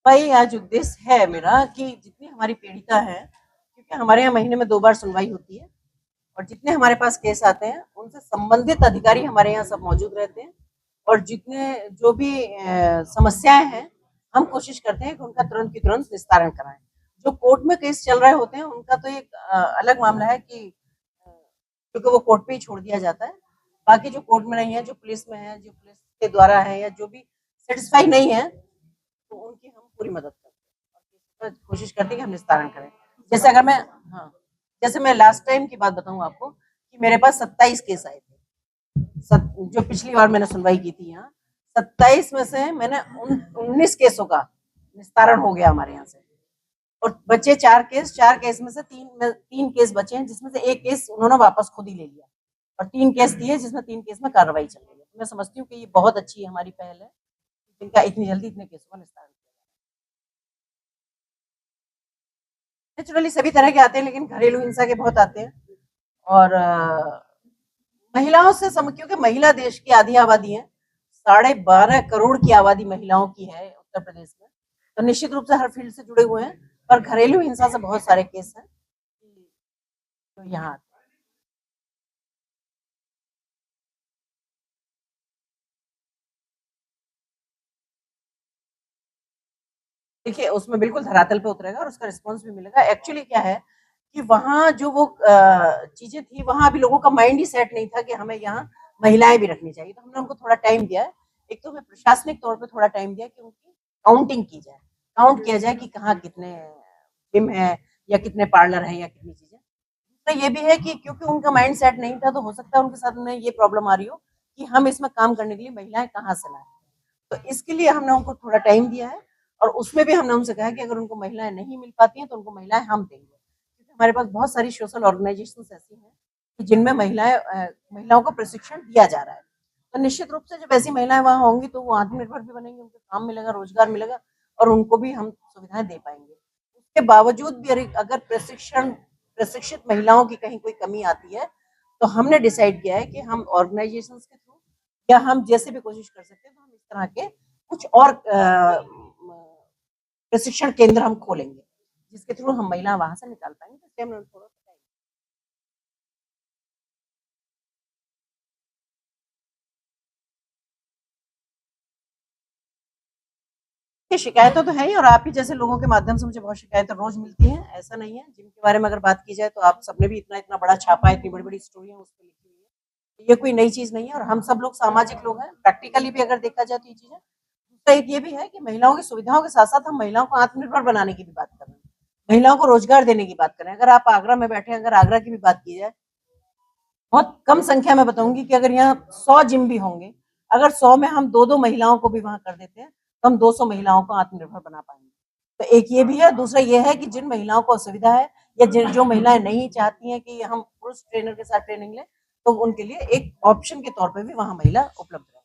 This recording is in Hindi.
भाई आज उद्देश्य है मेरा कि जितनी हमारी पीड़िता है, क्योंकि हमारे यहाँ महीने में 2 बार सुनवाई होती है और जितने हमारे पास केस आते हैं उनसे संबंधित अधिकारी हमारे यहाँ सब मौजूद रहते हैं और जितने जो भी समस्याएं हैं हम कोशिश करते हैं कि उनका तुरंत की तुरंत निस्तारण कराएं। जो कोर्ट में केस चल रहे होते हैं उनका तो एक अलग मामला है कि क्योंकि वो कोर्ट पे ही छोड़ दिया जाता है। बाकी जो कोर्ट में नहीं है, जो पुलिस में है, जो पुलिस के द्वारा है या जो भी सेटिस्फाई नहीं है, तो उनकी हम पूरी मदद करते हैं और कोशिश करते हैं कि हम निस्तारण करें। जैसे अगर मैं हाँ, जैसे मैं लास्ट टाइम की बात बताऊँ आपको कि मेरे पास 27 केस आए थे। जो पिछली बार मैंने सुनवाई की थी यहाँ, 27 में से मैंने 19 केसों का निस्तारण हो गया हमारे यहाँ से और बचे 4 केस। 4 केस में से तीन केस बचे हैं, जिसमें से एक केस उन्होंने वापस खुद ही ले लिया और 3 केस दिए, जिसमें 3 केस में कार्रवाई चल रही है। मैं समझती हूँ कि ये बहुत अच्छी हमारी पहल है, जिनका इतनी जल्दी इतने केसों का निस्तारण किया। नेचुरली सभी तरह के आते हैं, लेकिन घरेलू हिंसा के बहुत आते हैं और महिलाओं से क्योंकि महिला देश की आधी आबादी है, 12.5 करोड़ की आबादी महिलाओं की है उत्तर प्रदेश में, तो निश्चित रूप से हर फील्ड से जुड़े हुए हैं। पर घरेलू हिंसा से बहुत सारे केस हैं तो यहाँ देखिए उसमें बिल्कुल धरातल पे उतरेगा और उसका रिस्पॉन्स भी मिलेगा। एक्चुअली क्या है कि वहाँ जो वो चीजें थी, वहाँ अभी लोगों का माइंड ही सेट नहीं था कि हमें यहाँ महिलाएं भी रखनी चाहिए, तो हमने उनको थोड़ा टाइम दिया है। एक तो हमें प्रशासनिक तौर पे थोड़ा टाइम दिया कि उनकी काउंटिंग की जाए, काउंट किया जाए कि कहाँ कितने जिम है या कितने पार्लर हैं या कितनी चीजें। तो ये भी है कि क्योंकि उनका माइंड सेट नहीं था, तो हो सकता है उनके साथ में ये प्रॉब्लम आ रही हो कि हम इसमें काम करने के लिए महिलाएं कहाँ से लाएं। तो इसके लिए हमने उनको थोड़ा टाइम दिया है और उसमें भी हमने उनसे कहा है कि अगर उनको महिलाएं नहीं मिल पाती हैं तो उनको महिलाएं हम देंगे, क्योंकि हमारे पास बहुत सारी सोशल ऑर्गेनाइजेशन ऐसी हैं कि जिनमें महिलाओं को प्रशिक्षण दिया जा रहा है। तो निश्चित रूप से जब ऐसी महिलाएं वहां होंगी तो वो आत्मनिर्भर भी बनेंगी, उनको काम मिलेगा, रोजगार मिलेगा और उनको भी हम सुविधाएं दे पाएंगे। उसके बावजूद भी अगर प्रशिक्षित महिलाओं की कहीं कोई कमी आती है, तो हमने डिसाइड किया है कि हम ऑर्गेनाइजेशन के थ्रू या हम जैसे भी कोशिश कर सकते हैं, तो हम इस तरह के कुछ और प्रशिक्षण केंद्र हम खोलेंगे, जिसके थ्रू हम महिला वहां से निकाल पाएंगे। तो हमने थोड़ा शिकायतें तो है ही और आप ही जैसे लोगों के माध्यम से मुझे बहुत शिकायतें रोज मिलती हैं। ऐसा नहीं है, जिनके बारे में अगर बात की जाए तो आप सबने भी इतना इतना बड़ा छापा है, इतनी बड़ी बड़ी स्टोरियां उस पर लिखी हुई है। ये कोई नई चीज नहीं है और हम सब लोग सामाजिक लोग हैं, प्रैक्टिकली भी अगर देखा जाए तो ये चीजें। दूसरा एक ये भी है कि महिलाओं की सुविधाओं के साथ साथ हम महिलाओं को आत्मनिर्भर बनाने की भी बात कर रहे हैं, महिलाओं को रोजगार देने की बात कर रहे हैं। अगर आप आगरा में बैठे, अगर आगरा की भी बात की जाए, बहुत कम संख्या में बताऊंगी कि अगर यहाँ 100 जिम भी होंगे, अगर 100 में हम दो दो महिलाओं को भी वहां कर देते हैं, तो हम 200 महिलाओं को आत्मनिर्भर बना पाएंगे। तो एक ये भी है। दूसरा ये है कि जिन महिलाओं को असुविधा है या जो महिलाएं नहीं चाहती हैं कि हम पुरुष ट्रेनर के साथ ट्रेनिंग लें, तो उनके लिए एक ऑप्शन के तौर पर भी वहां महिला उपलब्ध है।